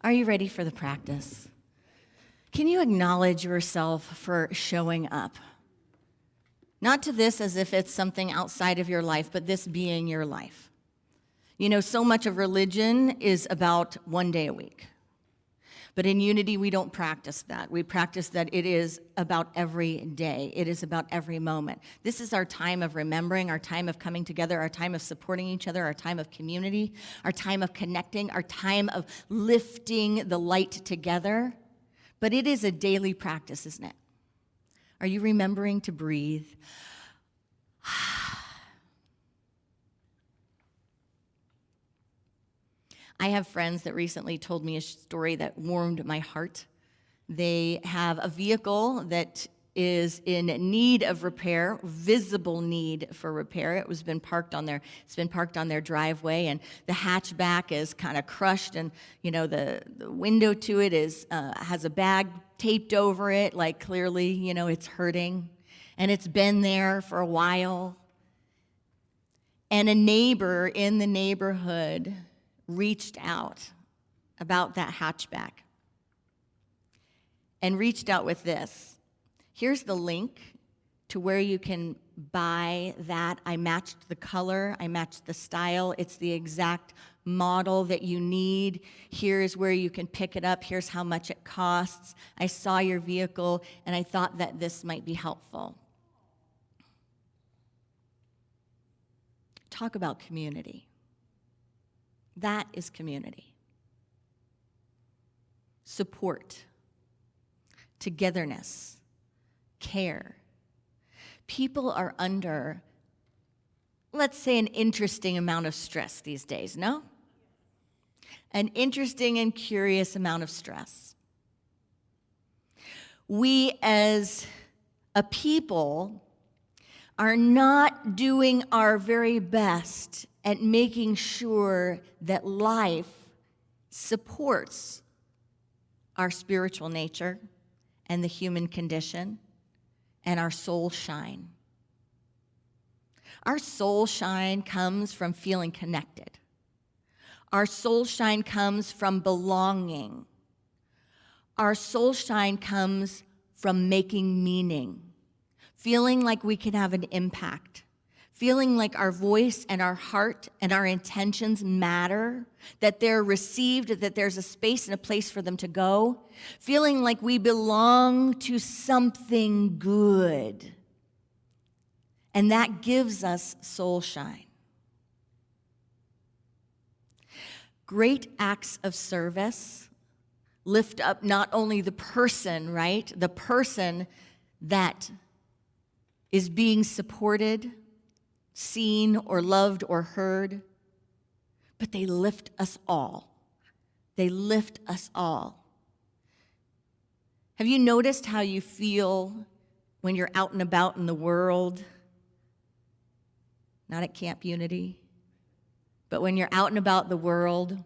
Are you ready for the practice? Can you acknowledge yourself for showing up? Not to this as if it's something outside of your life, but this being your life. You know, so much of religion is about one day a week. But in Unity, we don't practice that. We practice that it is about every day. It is about every moment. This is our time of remembering, our time of coming together, our time of supporting each other, our time of community, our time of connecting, our time of lifting the light together. But it is a daily practice, isn't it? Are you remembering to breathe? I have friends that recently told me a story that warmed my heart. They have a vehicle that is in need of repair, visible need for repair. It's been parked on their driveway, and the hatchback is kind of crushed, and the window to it has a bag taped over it, like clearly, it's hurting, and it's been there for a while. And a neighbor in the neighborhood reached out about that hatchback and reached out with this. Here's the link to where you can buy that. I matched the color, I matched the style. It's the exact model that you need. Here's where you can pick it up. Here's how much it costs. I saw your vehicle and I thought that this might be helpful. Talk about community. That is community. Support, togetherness, care. People are under, let's say, an interesting amount of stress these days, no? An interesting and curious amount of stress. We as a people are not doing our very best at making sure that life supports our spiritual nature and the human condition and our soul shine. Our soul shine comes from feeling connected. Our soul shine comes from belonging. Our soul shine comes from making meaning, feeling like we can have an impact, feeling like our voice and our heart and our intentions matter, that they're received, that there's a space and a place for them to go, feeling like we belong to something good. And that gives us soul shine. Great acts of service lift up not only the person, right? The person that is being supported, seen or loved or heard, but they lift us all. They lift us all. Have you noticed how you feel when you're out and about in the world? Not at Camp Unity, but when you're out and about the world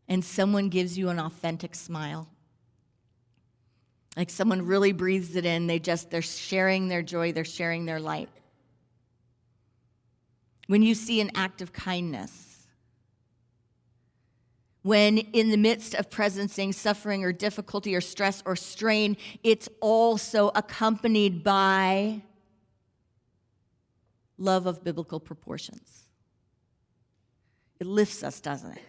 and someone gives you an authentic smile. Like someone really breathes it in, they're sharing their joy, they're sharing their light. When you see an act of kindness, when in the midst of presencing suffering or difficulty or stress or strain, it's also accompanied by love of biblical proportions. It lifts us, doesn't it?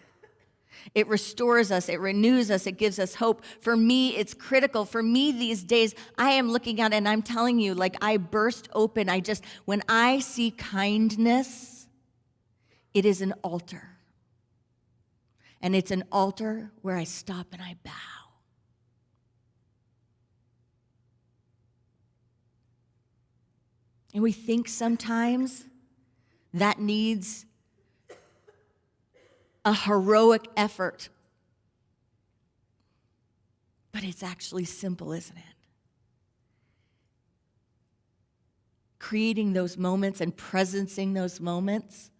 It restores us, it renews us, it gives us hope. For me, it's critical. For me these days, I am looking at it and I'm telling you, like I burst open. When I see kindness, it is an altar. And it's an altar where I stop and I bow. And we think sometimes that needs a heroic effort. But it's actually simple, isn't it? Creating those moments and presencing those moments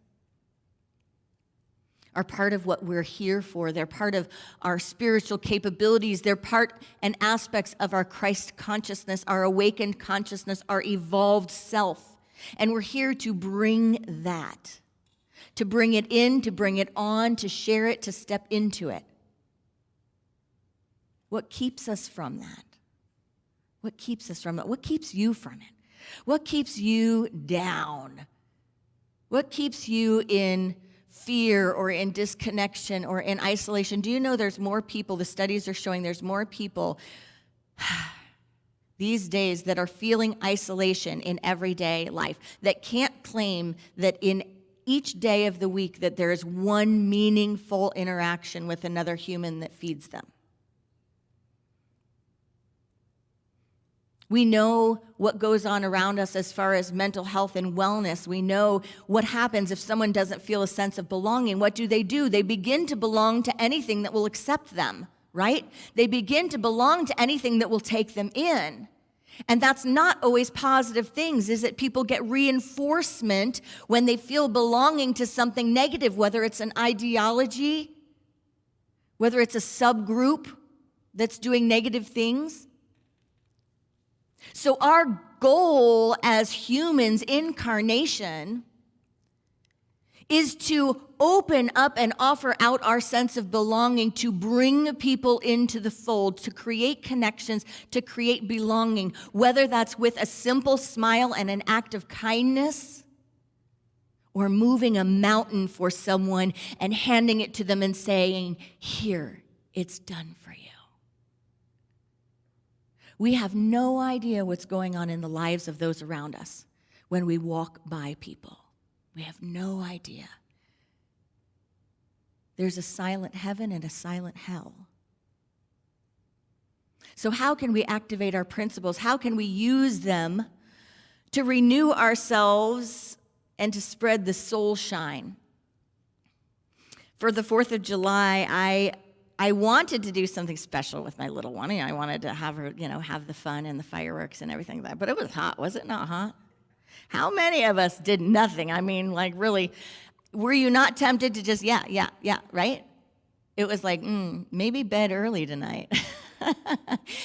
are part of what we're here for. They're part of our spiritual capabilities. They're part and aspects of our Christ consciousness, our awakened consciousness, our evolved self. And we're here to bring that, to bring it in, to bring it on, to share it, to step into it. What keeps us from that? What keeps us from it? What keeps you from it? What keeps you down? What keeps you in fear or in disconnection or in isolation? Do you know there's more people, the studies are showing there's more people these days that are feeling isolation in everyday life, that can't claim that in each day of the week that there is one meaningful interaction with another human that feeds them. We know what goes on around us as far as mental health and wellness. We know what happens if someone doesn't feel a sense of belonging. What do? They begin to belong to anything that will accept them, right? They begin to belong to anything that will take them in. And that's not always positive things, is it? People get reinforcement when they feel belonging to something negative, whether it's an ideology, whether it's a subgroup that's doing negative things. So our goal as humans, incarnation, is to open up and offer out our sense of belonging, to bring people into the fold, to create connections, to create belonging, whether that's with a simple smile and an act of kindness, or moving a mountain for someone and handing it to them and saying, "Here, it's done for you." We have no idea what's going on in the lives of those around us when we walk by people. We have no idea. There's a silent heaven and a silent hell. So how can we activate our principles? How can we use them to renew ourselves and to spread the soul shine? For the 4th of July, I wanted to do something special with my little one. I wanted to have her, have the fun and the fireworks and everything like that. But it was hot. Was it not hot? How many of us did nothing? I mean, like, really, were you not tempted to just, yeah, right? It was like, maybe bed early tonight.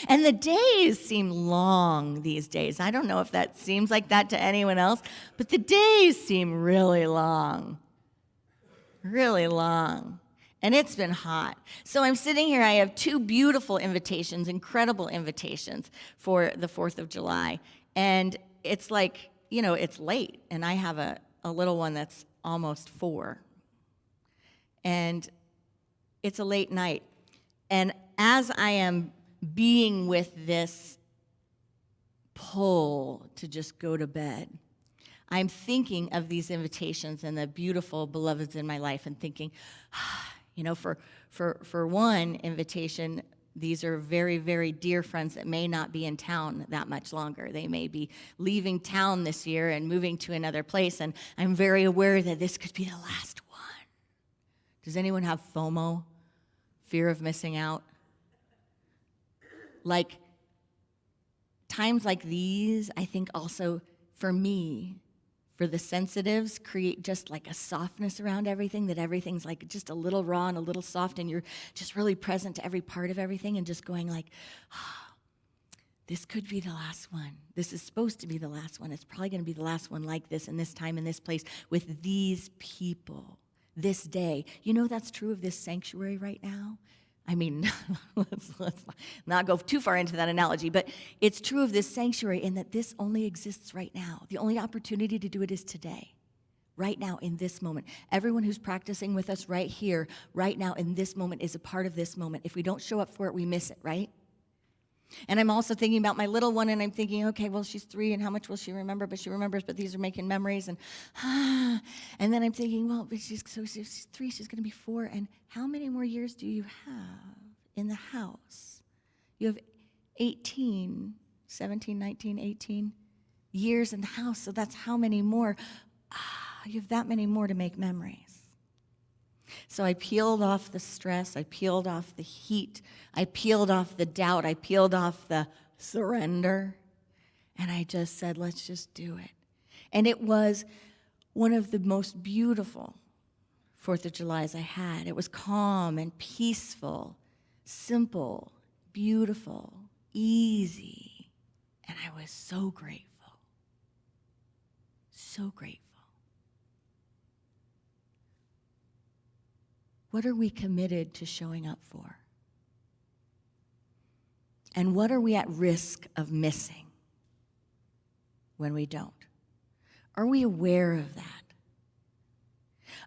And the days seem long these days. I don't know if that seems like that to anyone else, but the days seem really long. Really long. And it's been hot. So I'm sitting here. I have 2 beautiful invitations, incredible invitations for the 4th of July. And it's like, it's late. And I have a little one that's almost 4. And it's a late night. And as I am being with this pull to just go to bed, I'm thinking of these invitations and the beautiful beloveds in my life and thinking, for one invitation, these are very, very dear friends that may not be in town that much longer. They may be leaving town this year and moving to another place, and I'm very aware that this could be the last one. Does anyone have FOMO, fear of missing out? Like, times like these, I think also, for me, for the sensitives, create just like a softness around everything, that everything's like just a little raw and a little soft, and you're just really present to every part of everything and just going like, this could be the last one. This is supposed to be the last one. It's probably going to be the last one like this in this time, in this place, with these people, this day. That's true of this sanctuary right now. I mean, let's not go too far into that analogy, but it's true of this sanctuary in that this only exists right now. The only opportunity to do it is today, right now, in this moment. Everyone who's practicing with us right here, right now, in this moment, is a part of this moment. If we don't show up for it, we miss it, right? And I'm also thinking about my little one, and I'm thinking, okay, well, she's 3, and how much will she remember? But she remembers, but these are making memories, and then I'm thinking, well, but she's 3, she's going to be 4, and how many more years do you have in the house? You have 17, 19, 18 years in the house, so that's how many more? You have that many more to make memories. So I peeled off the stress, I peeled off the heat, I peeled off the doubt, I peeled off the surrender, and I just said, let's just do it. And it was one of the most beautiful 4th of Julys I had. It was calm and peaceful, simple, beautiful, easy, and I was so grateful, so grateful. What are we committed to showing up for? And what are we at risk of missing when we don't? Are we aware of that?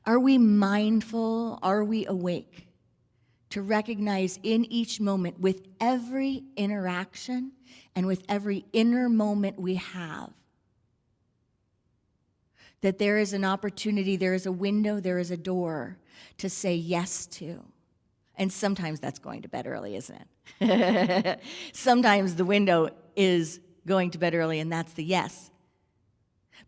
Are we mindful? Are we awake to recognize in each moment, with every interaction and with every inner moment we have, that there is an opportunity, there is a window, there is a door to say yes to? And sometimes that's going to bed early, isn't it? Sometimes the window is going to bed early, and that's the yes.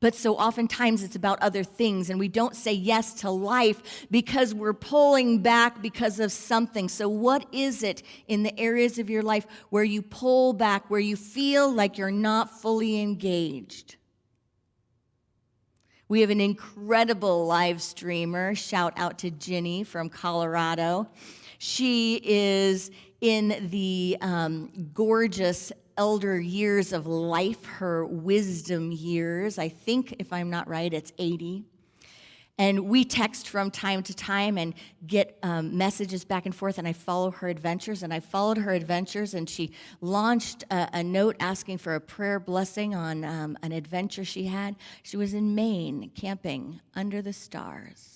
But so oftentimes it's about other things, and we don't say yes to life because we're pulling back because of something. So what is it in the areas of your life where you pull back, where you feel like you're not fully engaged? We have an incredible live streamer. Shout out to Ginny from Colorado. She is in the gorgeous elder years of life, her wisdom years. I think, if I'm not right, it's 80. And we text from time to time and get messages back and forth, and I follow her adventures. And I followed her adventures, and she launched a note asking for a prayer blessing on an adventure she had. She was in Maine, camping under the stars.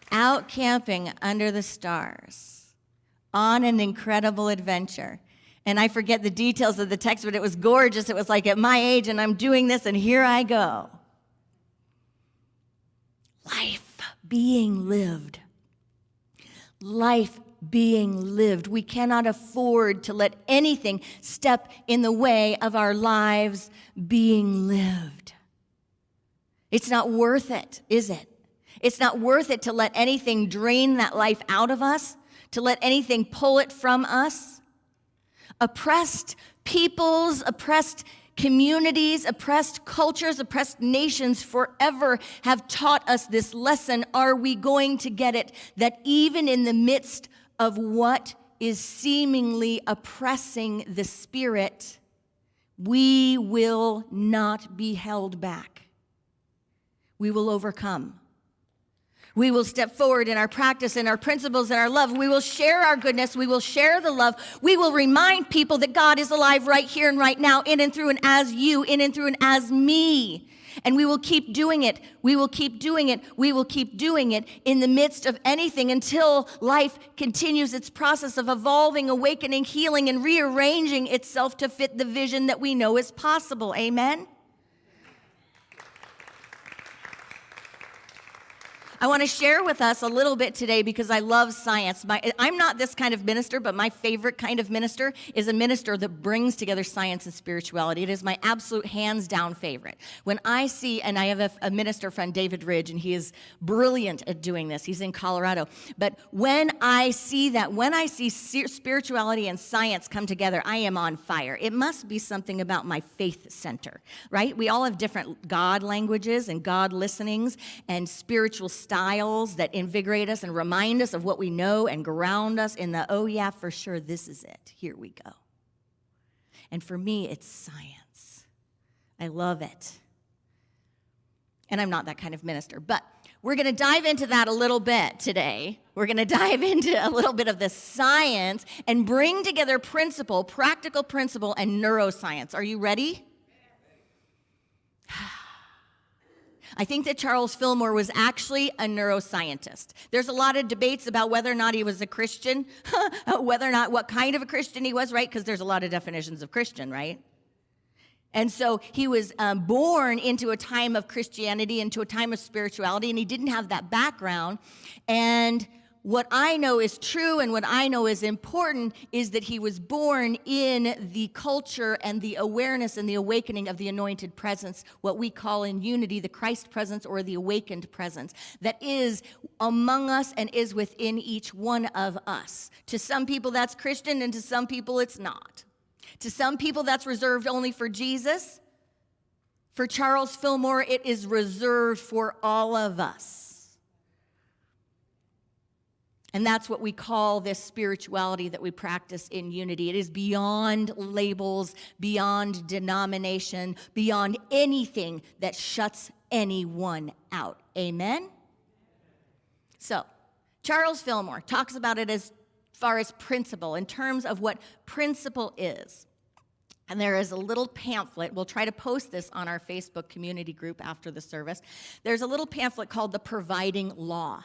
Out camping under the stars on an incredible adventure. And I forget the details of the text, but it was gorgeous. It was like, at my age, and I'm doing this, and here I go. Life being lived. Life being lived. We cannot afford to let anything step in the way of our lives being lived. It's not worth it, is it? It's not worth it to let anything drain that life out of us, to let anything pull it from us. Oppressed peoples, oppressed communities, oppressed cultures, oppressed nations forever have taught us this lesson. Are we going to get it? That even in the midst of what is seemingly oppressing the spirit, we will not be held back. We will overcome. We will step forward in our practice, in our principles, in our love. We will share our goodness. We will share the love. We will remind people that God is alive right here and right now, in and through and as you, in and through and as me. And we will keep doing it. We will keep doing it. We will keep doing it in the midst of anything until life continues its process of evolving, awakening, healing, and rearranging itself to fit the vision that we know is possible. Amen? I want to share with us a little bit today because I love science. I'm not this kind of minister, but my favorite kind of minister is a minister that brings together science and spirituality. It is my absolute hands-down favorite. When I see, and I have a minister friend, David Ridge, and he is brilliant at doing this. He's in Colorado. But when I see that, when I see spirituality and science come together, I am on fire. It must be something about my faith center, right? We all have different God languages and God listenings and spiritual styles that invigorate us and remind us of what we know and ground us in the, oh yeah, for sure, this is it. Here we go. And for me, it's science. I love it. And I'm not that kind of minister, but we're going to dive into that a little bit today. We're going to dive into a little bit of the science and bring together principle, practical principle, and neuroscience. Are you ready? I think that Charles Fillmore was actually a neuroscientist. There's a lot of debates about whether or not he was a Christian, whether or not what kind of a Christian he was, right? Because there's a lot of definitions of Christian, right? And so he was born into a time of Christianity, into a time of spirituality, and he didn't have that background. And what I know is true and what I know is important is that he was born in the culture and the awareness and the awakening of the anointed presence, what we call in unity the Christ presence or the awakened presence that is among us and is within each one of us. To some people that's Christian and to some people it's not. To some people that's reserved only for Jesus. For Charles Fillmore, it is reserved for all of us. And that's what we call this spirituality that we practice in unity. It is beyond labels, beyond denomination, beyond anything that shuts anyone out. Amen? So, Charles Fillmore talks about it as far as principle, in terms of what principle is. And there is a little pamphlet. We'll try to post this on our Facebook community group after the service. There's a little pamphlet called The Providing Law.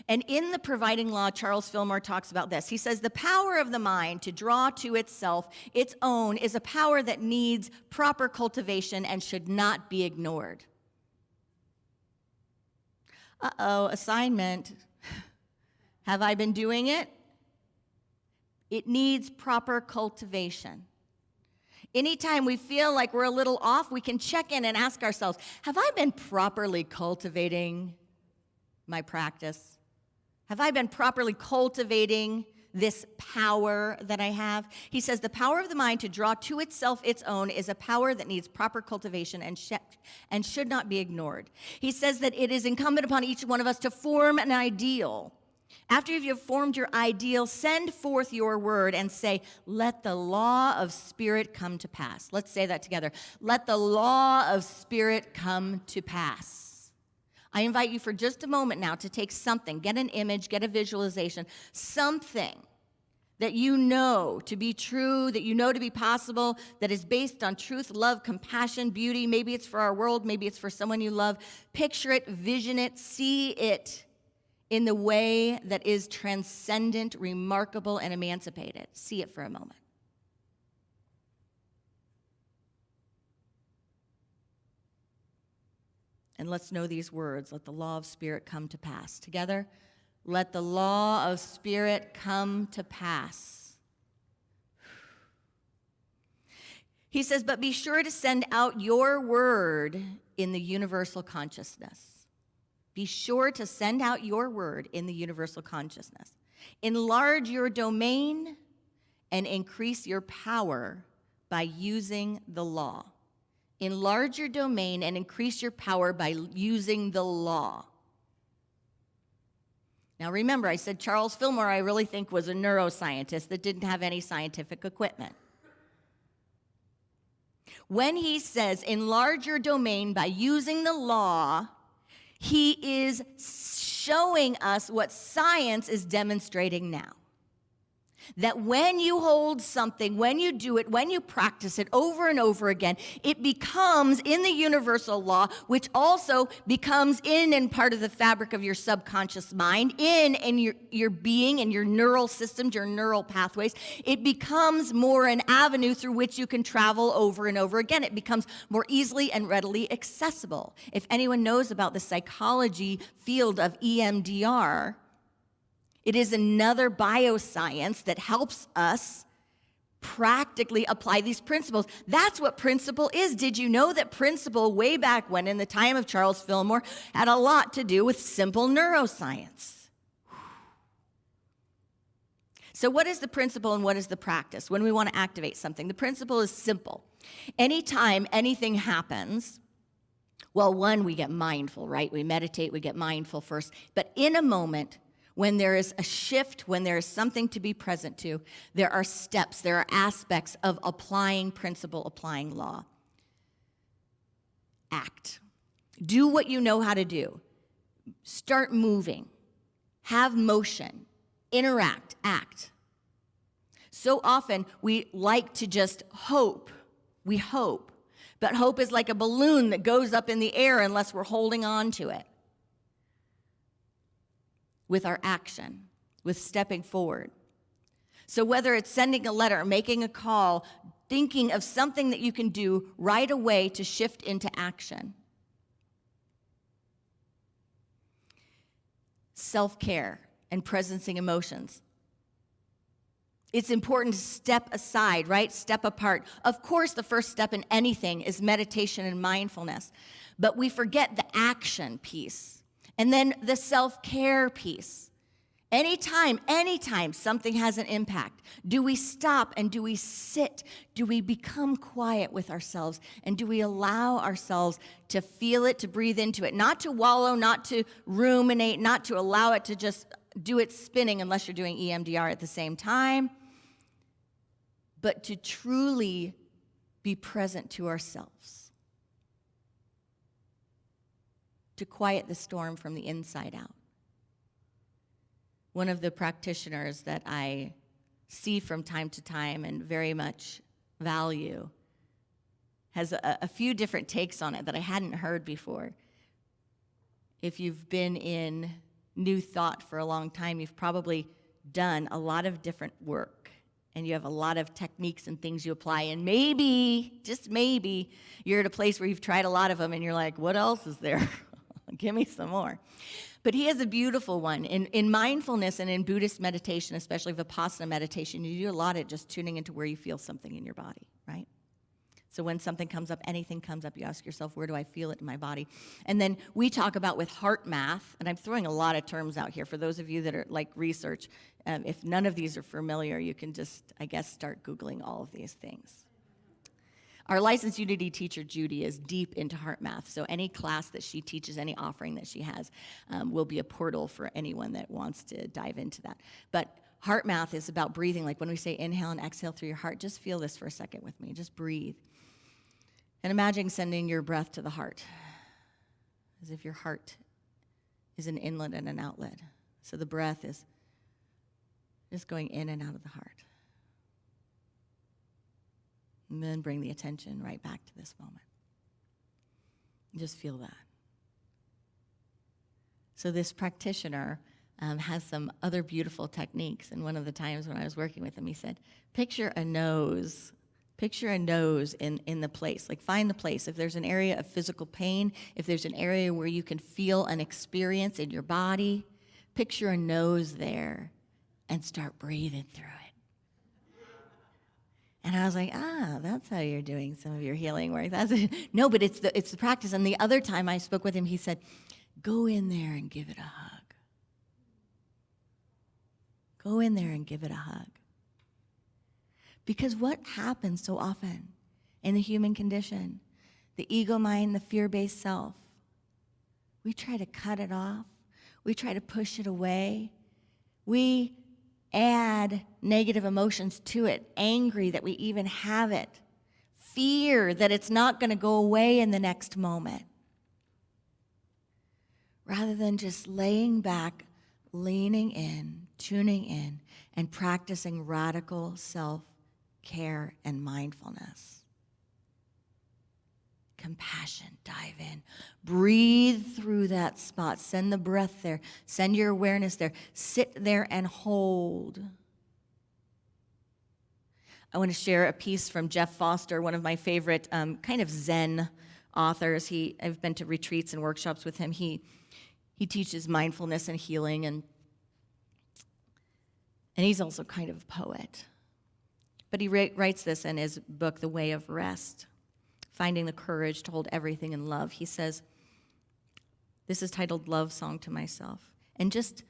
And in The Providing Law, Charles Fillmore talks about this. He says, the power of the mind to draw to itself its own is a power that needs proper cultivation and should not be ignored. Assignment. Have I been doing it? It needs proper cultivation. Anytime we feel like we're a little off, we can check in and ask ourselves, have I been properly cultivating my practice? Have I been properly cultivating this power that I have? He says the power of the mind to draw to itself its own is a power that needs proper cultivation and should not be ignored. He says that it is incumbent upon each one of us to form an ideal. After you've formed your ideal, send forth your word and say, let the law of spirit come to pass. Let's say that together. Let the law of spirit come to pass. I invite you for just a moment now to take something, get an image, get a visualization, something that you know to be true, that you know to be possible, that is based on truth, love, compassion, beauty. Maybe it's for our world, maybe it's for someone you love. Picture it, vision it, see it in the way that is transcendent, remarkable, and emancipated. See it for a moment. And let's know these words. Let the law of spirit come to pass. Together, let the law of spirit come to pass. He says, but be sure to send out your word in the universal consciousness. Be sure to send out your word in the universal consciousness. Enlarge your domain and increase your power by using the law. Enlarge your domain and increase your power by using the law. Now remember, I said Charles Fillmore, I really think, was a neuroscientist that didn't have any scientific equipment. When he says enlarge your domain by using the law, he is showing us what science is demonstrating now. That when you hold something, when you do it, when you practice it over and over again, it becomes in the universal law, which also becomes in and part of the fabric of your subconscious mind, in your being and your neural systems, your neural pathways. It becomes more an avenue through which you can travel over and over again. It becomes more easily and readily accessible. If anyone knows about the psychology field of EMDR, it is another bioscience that helps us practically apply these principles. That's what principle is. Did you know that principle, way back when, in the time of Charles Fillmore, had a lot to do with simple neuroscience? So what is the principle and what is the practice when we want to activate something? The principle is simple. Anytime anything happens, well, one, we get mindful, right? We meditate, we get mindful first. But in a moment, when there is a shift, when there is something to be present to, there are steps, there are aspects of applying principle, applying law. Act. Do what you know how to do. Start moving. Have motion. Interact. Act. So often we like to just hope. We hope. But hope is like a balloon that goes up in the air unless we're holding on to it. With our action, with stepping forward. So whether it's sending a letter, making a call, thinking of something that you can do right away to shift into action. Self-care and presencing emotions. It's important to step aside, right? Step apart. Of course, the first step in anything is meditation and mindfulness, but we forget the action piece. And then the self-care piece. Anytime something has an impact, do we stop and do we sit? Do we become quiet with ourselves? And do we allow ourselves to feel it, to breathe into it? Not to wallow, not to ruminate, not to allow it to just do its spinning unless you're doing EMDR at the same time, but to truly be present to ourselves. To quiet the storm from the inside out. one of the practitioners that I see from time to time and very much value has a few different takes on it that I hadn't heard before. If you've been in New Thought for a long time, you've probably done a lot of different work, and you have a lot of techniques and things you apply, and maybe, just maybe, you're at a place where you've tried a lot of them, and you're like, what else is there? Give me some more. But he has a beautiful one. In mindfulness and in Buddhist meditation, especially Vipassana meditation, you do a lot of just tuning into where you feel something in your body, right? So when something comes up, anything comes up, you ask yourself, where do I feel it in my body? And then we talk about with heart math, and I'm throwing a lot of terms out here for those of you that are like research. If none of these are familiar, you can just, I guess, start Googling all of these things. Our licensed Unity teacher, Judy, is deep into heart math, so any class that she teaches, any offering that she has, will be a portal for anyone that wants to dive into that. But heart math is about breathing. Like when we say inhale and exhale through your heart, just feel this for a second with me. Just breathe. And imagine sending your breath to the heart, as if your heart is an inlet and an outlet. So the breath is just going in and out of the heart. And then bring the attention right back to this moment. Just feel that. So this practitioner has some other beautiful techniques. And one of the times when I was working with him, he said, picture a nose in the place. Like find the place. If there's an area of physical pain, if there's an area where you can feel an experience in your body, picture a nose there and start breathing through it. And I was like, that's how you're doing some of your healing work. That's it. No, but it's the practice. And the other time I spoke with him, he said, go in there and give it a hug. Go in there and give it a hug. Because what happens so often in the human condition, the ego mind, the fear-based self, we try to cut it off. We try to push it away. We add negative emotions to it, angry that we even have it, fear that it's not going to go away in the next moment. Rather than just laying back, leaning in, tuning in, and practicing radical self-care and mindfulness. Compassion, dive in. Breathe through that spot. Send the breath there. Send your awareness there. Sit there and hold. I want to share a piece from Jeff Foster, one of my favorite kind of Zen authors. I've been to retreats and workshops with him. He teaches mindfulness and healing, and he's also kind of a poet. But he writes this in his book, The Way of Rest, Finding the Courage to Hold Everything in Love. He says, this is titled Love Song to Myself. And just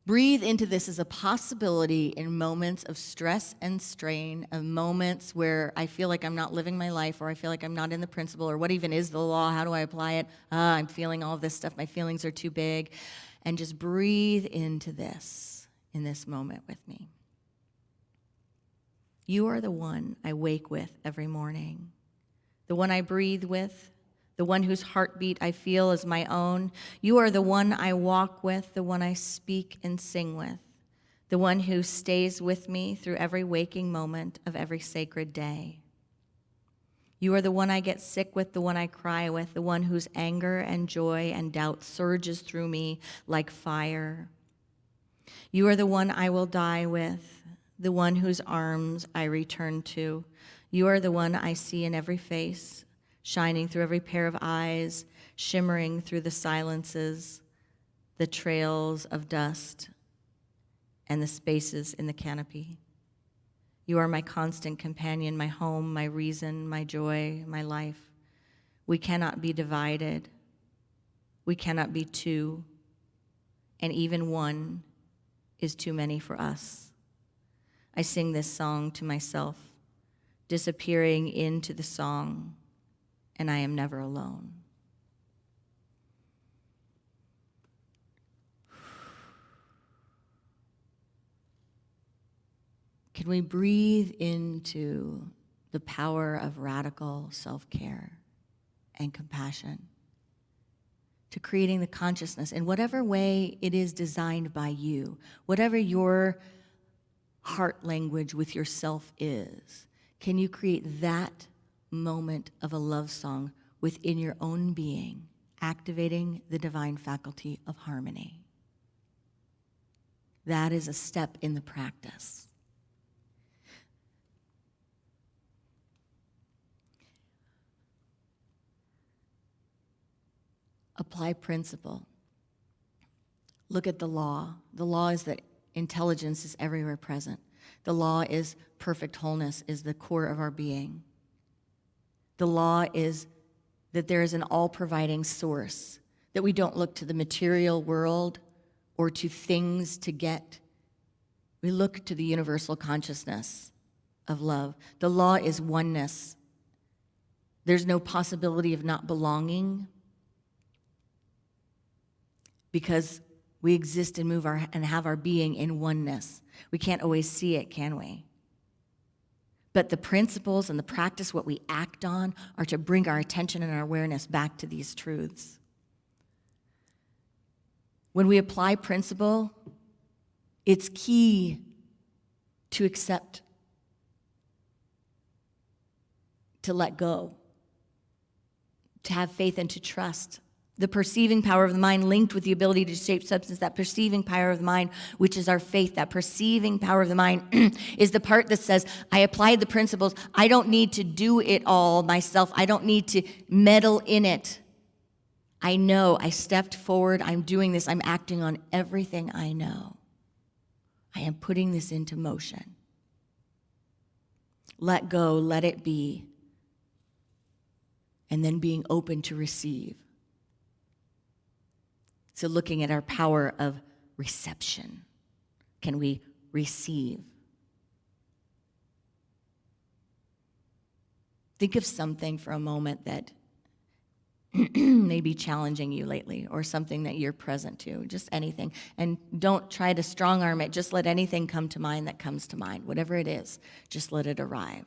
breathe into this as a possibility in moments of stress and strain, of moments where I feel like I'm not living my life, or I feel like I'm not in the principle, or what even is the law? How do I apply it? I'm feeling all of this stuff. My feelings are too big. And just breathe into this in this moment with me. You are the one I wake with every morning, the one I breathe with, the one whose heartbeat I feel as my own. You are the one I walk with, the one I speak and sing with, the one who stays with me through every waking moment of every sacred day. You are the one I get sick with, the one I cry with, the one whose anger and joy and doubt surges through me like fire. You are the one I will die with, the one whose arms I return to. You are the one I see in every face, shining through every pair of eyes, shimmering through the silences, the trails of dust, and the spaces in the canopy. You are my constant companion, my home, my reason, my joy, my life. We cannot be divided. We cannot be two, and even one is too many for us. I sing this song to myself, disappearing into the song, and I am never alone. Can we breathe into the power of radical self-care and compassion to creating the consciousness in whatever way it is designed by you, whatever your heart language with yourself is. Can you create that moment of a love song within your own being, activating the divine faculty of harmony? That is a step in the practice. Apply principle. Look at the law. The law is that intelligence is everywhere present. The law is perfect wholeness, is the core of our being. The law is that there is an all-providing source, that we don't look to the material world or to things to get. We look to the universal consciousness of love. The law is oneness. There's no possibility of not belonging, because we exist and move and have our being in oneness. We can't always see it, can we? But the principles and the practice, what we act on, are to bring our attention and our awareness back to these truths. When we apply principle, it's key to accept, to let go, to have faith and to trust. The perceiving power of the mind linked with the ability to shape substance, that perceiving power of the mind, which is our faith, that perceiving power of the mind is the part that says, I applied the principles. I don't need to do it all myself. I don't need to meddle in it. I know I stepped forward. I'm doing this. I'm acting on everything I know. I am putting this into motion. Let go, let it be, and then being open to receive. So looking at our power of reception. Can we receive? Think of something for a moment that may be challenging you lately, or something that you're present to, just anything. And don't try to strong arm it. Just let anything come to mind that comes to mind. Whatever it is, just let it arrive.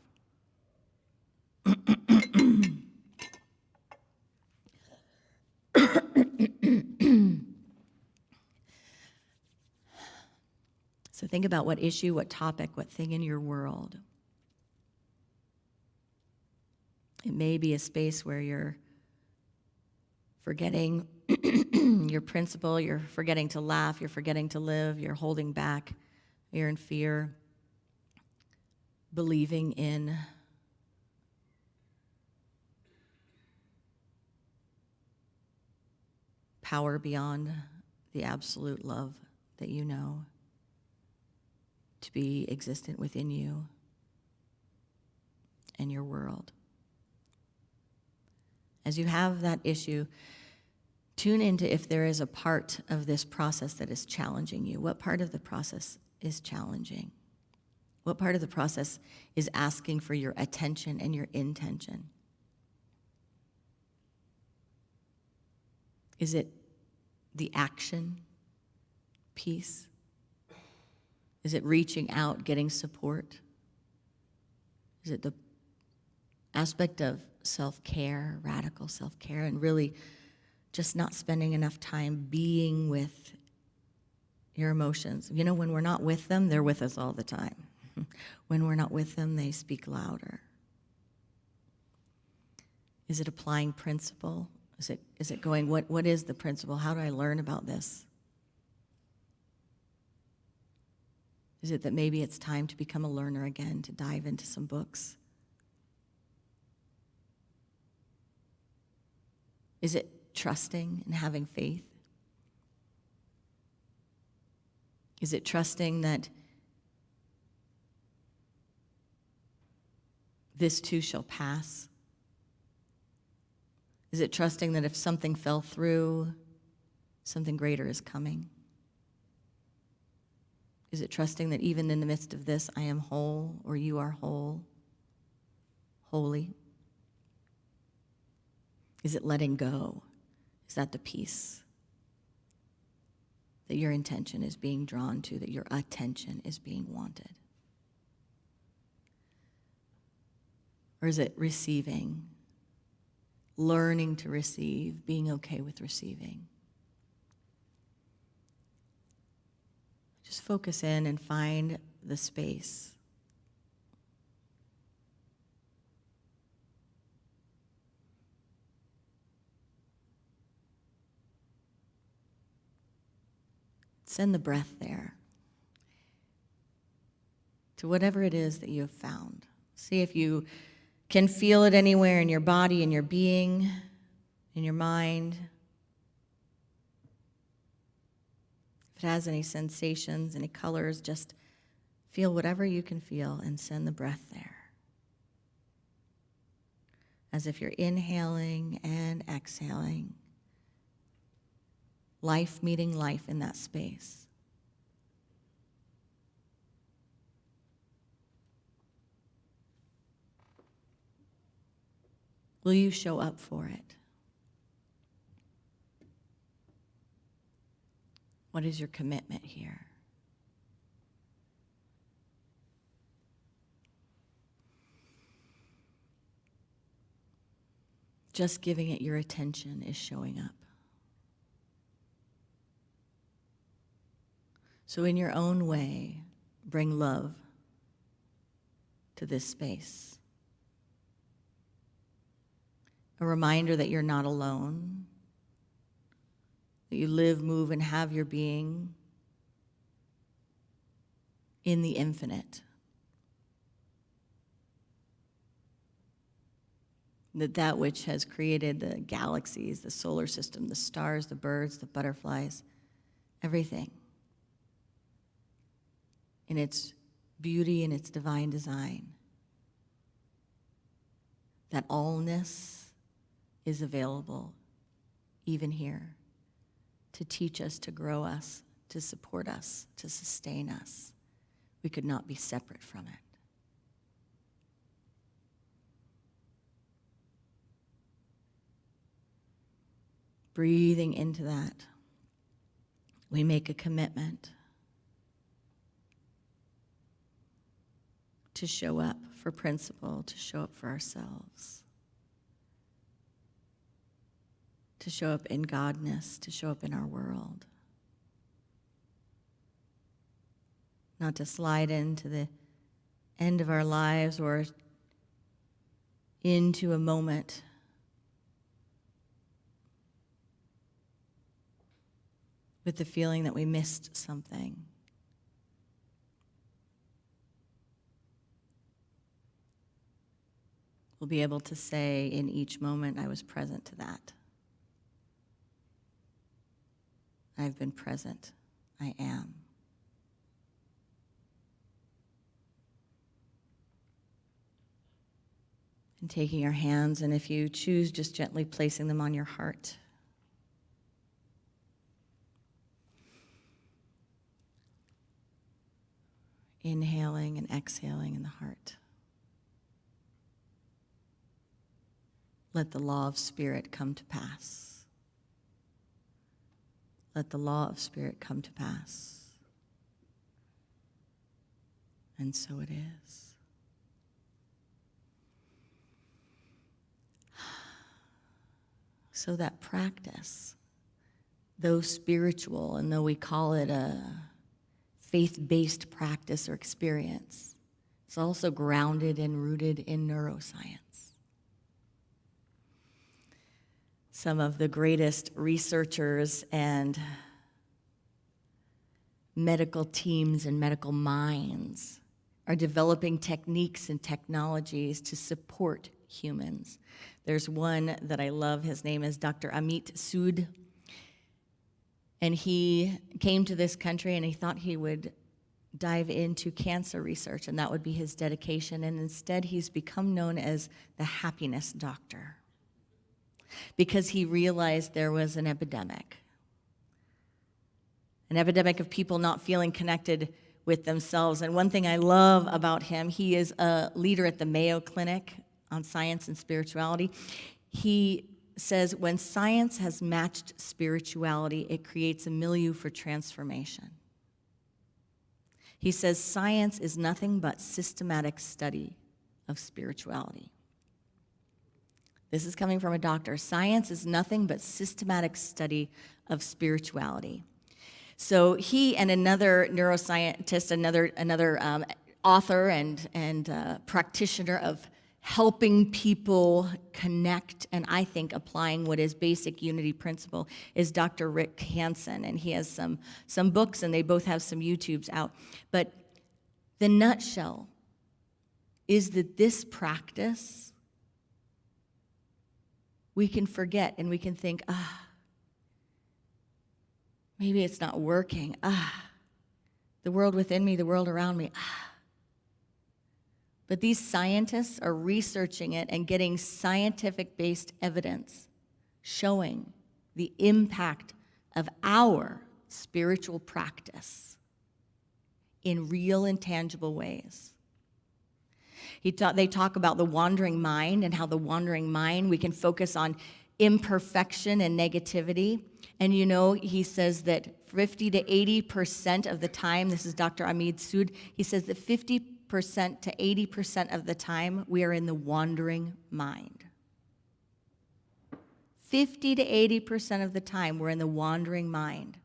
So think about what issue, what topic, what thing in your world. It may be a space where you're forgetting your principle, you're forgetting to laugh, you're forgetting to live, you're holding back, you're in fear, believing in power beyond the absolute love that you know to be existent within you and your world. As you have that issue, tune into if there is a part of this process that is challenging you. What part of the process is challenging? What part of the process is asking for your attention and your intention? Is it the action piece? Is it reaching out, getting support? Is it the aspect of self-care, radical self-care, and really just not spending enough time being with your emotions? You know, when we're not with them, they're with us all the time. When we're not with them, they speak louder. Is it applying principle? Is it going, what is the principle? How do I learn about this? Is it that maybe it's time to become a learner again, to dive into some books? Is it trusting and having faith? Is it trusting that this too shall pass? Is it trusting that if something fell through, something greater is coming? Is it trusting that even in the midst of this, I am whole, or you are whole, holy? Is it letting go? Is that the peace that your intention is being drawn to, that your attention is being wanted? Or is it receiving, learning to receive, being okay with receiving. Just focus in and find the space. Send the breath there to whatever it is that you have found. See if you can feel it anywhere in your body, in your being, in your mind. If it has any sensations, any colors, just feel whatever you can feel and send the breath there. As if you're inhaling and exhaling. Life meeting life in that space. Will you show up for it? What is your commitment here? Just giving it your attention is showing up. So in your own way, bring love to this space. A reminder that you're not alone, that you live, move, and have your being in the infinite. That which has created the galaxies, the solar system, the stars, the birds, the butterflies, everything in its beauty and its divine design. That allness is available even here to teach us, to grow us, to support us, to sustain us. We could not be separate from it. Breathing into that, we make a commitment to show up for principle, to show up for ourselves, to show up in Godness, to show up in our world. Not to slide into the end of our lives or into a moment with the feeling that we missed something. We'll be able to say in each moment, I was present to that. I've been present. I am. And taking your hands, and if you choose, just gently placing them on your heart. Inhaling and exhaling in the heart. Let the law of spirit come to pass. Let the law of spirit come to pass. And so it is. So that practice, though spiritual, and though we call it a faith-based practice or experience, it's also grounded and rooted in neuroscience. Some of the greatest researchers and medical teams and medical minds are developing techniques and technologies to support humans. There's one that I love. His name is Dr. Amit Sood. And he came to this country and he thought he would dive into cancer research and that would be his dedication. And instead, he's become known as the happiness doctor because he realized there was an epidemic of people not feeling connected with themselves. And one thing I love about him, he is a leader at the Mayo Clinic on science and spirituality. He says, when science has matched spirituality, it creates a milieu for transformation. He says, science is nothing but systematic study of spirituality. This is coming from a doctor. Science is nothing but systematic study of spirituality. So he and another neuroscientist, another author and practitioner of helping people connect, and I think applying what is basic unity principle, is Dr. Rick Hansen, and he has some books, and they both have some YouTubes out. But the nutshell is that this practice, we can forget and we can think, maybe it's not working. The world within me, the world around me. But these scientists are researching it and getting scientific-based evidence showing the impact of our spiritual practice in real and tangible ways. They talk about the wandering mind and how the wandering mind, we can focus on imperfection and negativity. And he says that 50 to 80% of the time, this is Dr. Amit Sood, he says that 50% to 80% of the time, we are in the wandering mind. 50 to 80% of the time, we're in the wandering mind.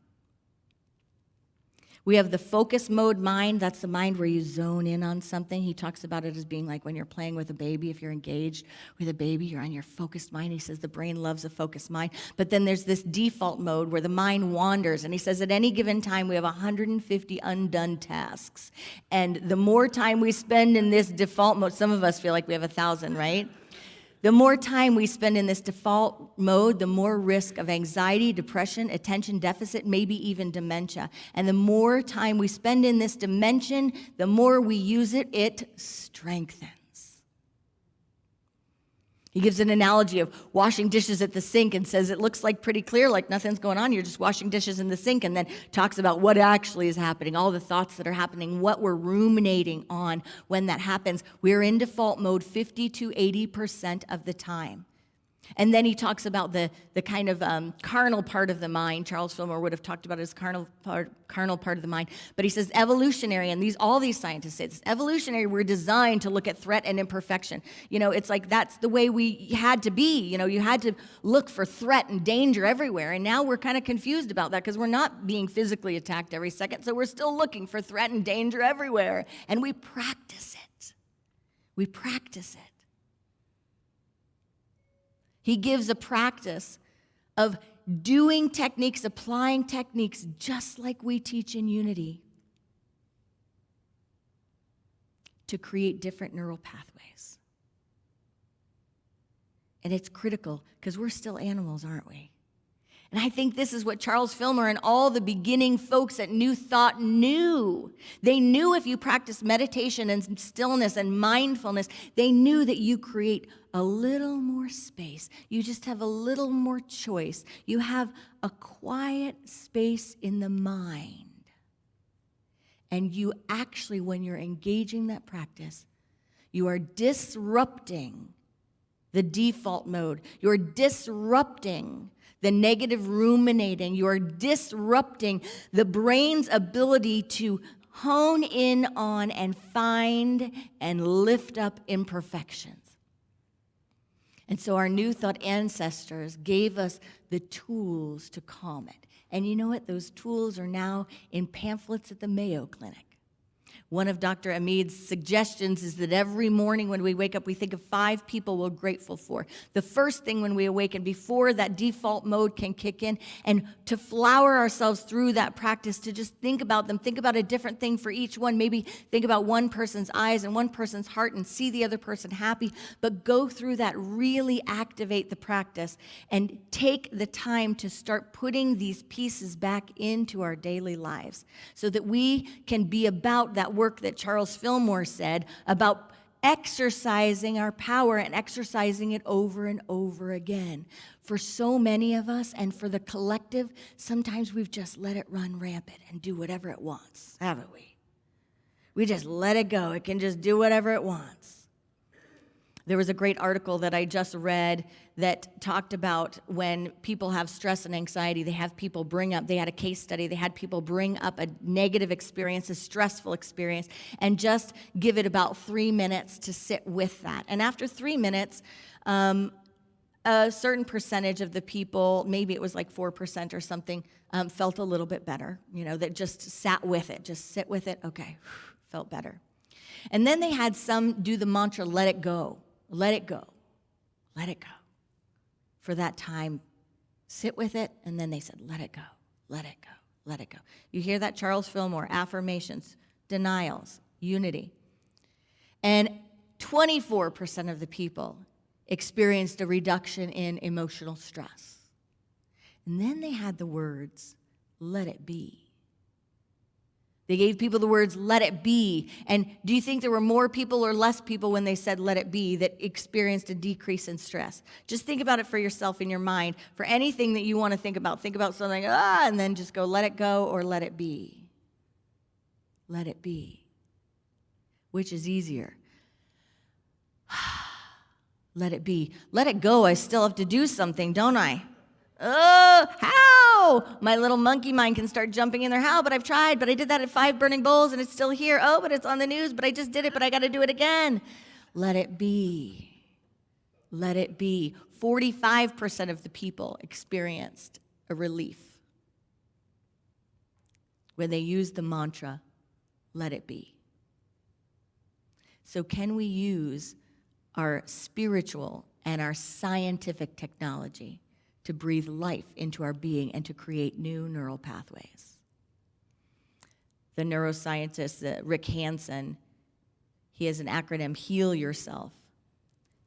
We have the focus mode mind. That's the mind where you zone in on something. He talks about it as being like when you're playing with a baby. If you're engaged with a baby, you're on your focused mind. He says the brain loves a focused mind. But then there's this default mode where the mind wanders. And he says at any given time, we have 150 undone tasks. And the more time we spend in this default mode, some of us feel like we have 1,000, right? The more time we spend in this default mode, the more risk of anxiety, depression, attention deficit, maybe even dementia. And the more time we spend in this dimension, the more we use it, it strengthens. He gives an analogy of washing dishes at the sink and says it looks like pretty clear, like nothing's going on. You're just washing dishes in the sink, and then talks about what actually is happening, all the thoughts that are happening, what we're ruminating on when that happens. We're in default mode 50 to 80% of the time. And then he talks about the kind of carnal part of the mind. Charles Fillmore would have talked about it as carnal part of the mind. But he says evolutionary, and all these scientists say this, evolutionary, we're designed to look at threat and imperfection. It's like that's the way we had to be. You had to look for threat and danger everywhere. And now we're kind of confused about that because we're not being physically attacked every second. So we're still looking for threat and danger everywhere. And we practice it. We practice it. He gives a practice of doing techniques, applying techniques, just like we teach in Unity, to create different neural pathways. And it's critical because we're still animals, aren't we? And I think this is what Charles Fillmore and all the beginning folks at New Thought knew. They knew if you practice meditation and stillness and mindfulness, they knew that you create a little more space. You just have a little more choice. You have a quiet space in the mind. And you actually, when you're engaging that practice, you are disrupting the default mode. You're disrupting the negative ruminating. You are disrupting the brain's ability to hone in on and find and lift up imperfections. And so our New Thought ancestors gave us the tools to calm it. And you know what? Those tools are now in pamphlets at the Mayo Clinic. One of Dr. Amid's suggestions is that every morning when we wake up, we think of 5 people we're grateful for. The first thing when we awaken, before that default mode can kick in, and to flower ourselves through that practice, to just think about them, think about a different thing for each one. Maybe think about one person's eyes and one person's heart and see the other person happy, but go through that, really activate the practice and take the time to start putting these pieces back into our daily lives so that we can be about that work that Charles Fillmore said about exercising our power and exercising it over and over again. For so many of us and for the collective, sometimes we've just let it run rampant and do whatever it wants, haven't we? We just let it go. It can just do whatever it wants. There was a great article that I just read that talked about when people have stress and anxiety, they had a case study, they had people bring up a negative experience, a stressful experience, and just give it about 3 minutes to sit with that. And after 3 minutes, a certain percentage of the people, maybe it was like 4% or something, felt a little bit better, that just sat with it, just sit with it. Okay, felt better. And then they had some do the mantra, let it go, let it go, let it go. For that time, sit with it, and then they said, let it go, let it go, let it go. You hear that, Charles Fillmore, affirmations, denials, unity. And 24% of the people experienced a reduction in emotional stress. And then they had the words, let it be. They gave people the words, let it be. And do you think there were more people or less people when they said, let it be, that experienced a decrease in stress? Just think about it for yourself in your mind. For anything that you want to think about something, and then just go, let it go or let it be. Let it be. Which is easier? Let it be. Let it go. I still have to do something, don't I? Oh, how? My little monkey mind can start jumping in there. How? But I've tried. But I did that at 5 burning bowls, and it's still here. Oh, but it's on the news. But I just did it. But I got to do it again. Let it be. Let it be. 45% of the people experienced a relief when they used the mantra, let it be. So can we use our spiritual and our scientific technology to breathe life into our being and to create new neural pathways? The neuroscientist, Rick Hansen, he has an acronym, HEAL Yourself.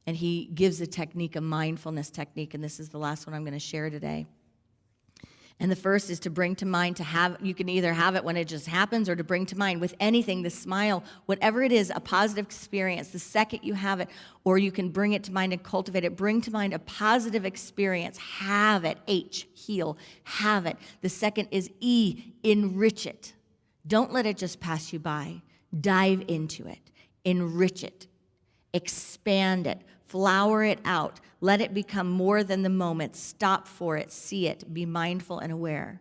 And he gives a technique, a mindfulness technique, and this is the last one I'm going to share today. And the first is to bring to mind, you can either have it when it just happens or to bring to mind with anything, the smile, whatever it is, a positive experience, the second you have it, or you can bring it to mind and cultivate it. Bring to mind a positive experience. Have it. H, heal. Have it. The second is E, enrich it. Don't let it just pass you by. Dive into it. Enrich it. Expand it. Flower it out. Let it become more than the moment. Stop for it. See it. Be mindful and aware.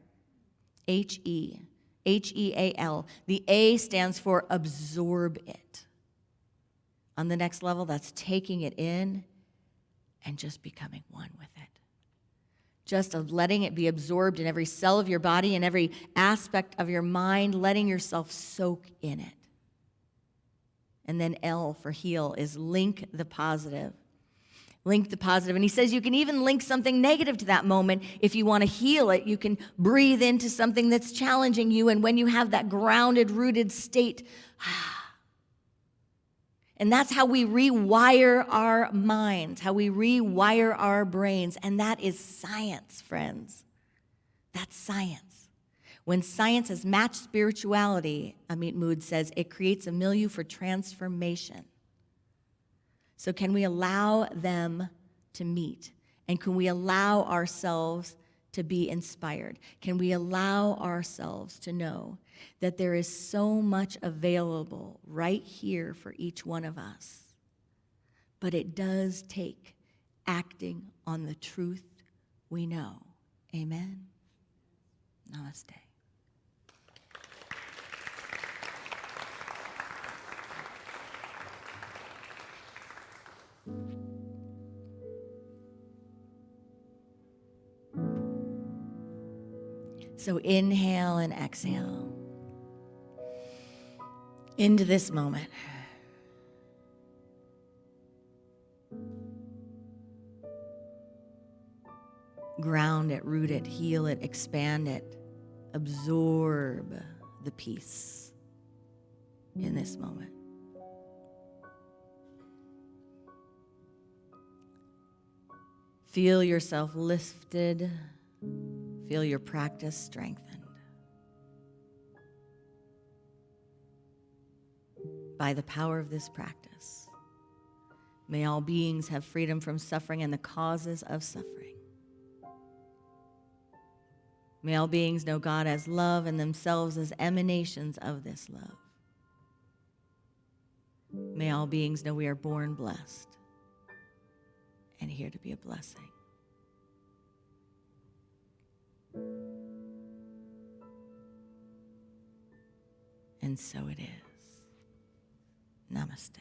H-E. H-E-A-L. The A stands for absorb it. On the next level, that's taking it in and just becoming one with it. Just letting it be absorbed in every cell of your body and every aspect of your mind, letting yourself soak in it. And then L for heal is link the positive. Link the positive. And he says you can even link something negative to that moment. If you want to heal it, you can breathe into something that's challenging you. And when you have that grounded, rooted state, and that's how we rewire our minds, how we rewire our brains. And that is science, friends. That's science. When science has matched spirituality, Amit Mood says, it creates a milieu for transformation. So can we allow them to meet? And can we allow ourselves to be inspired? Can we allow ourselves to know that there is so much available right here for each one of us? But it does take acting on the truth we know. Amen? Namaste. So inhale and exhale into this moment. Ground it, root it, heal it, expand it, absorb the peace in this moment. Feel yourself lifted. Feel your practice strengthened by the power of this practice. May all beings have freedom from suffering and the causes of suffering. May all beings know God as love and themselves as emanations of this love. May all beings know we are born blessed and here to be a blessing. And so it is. Namaste.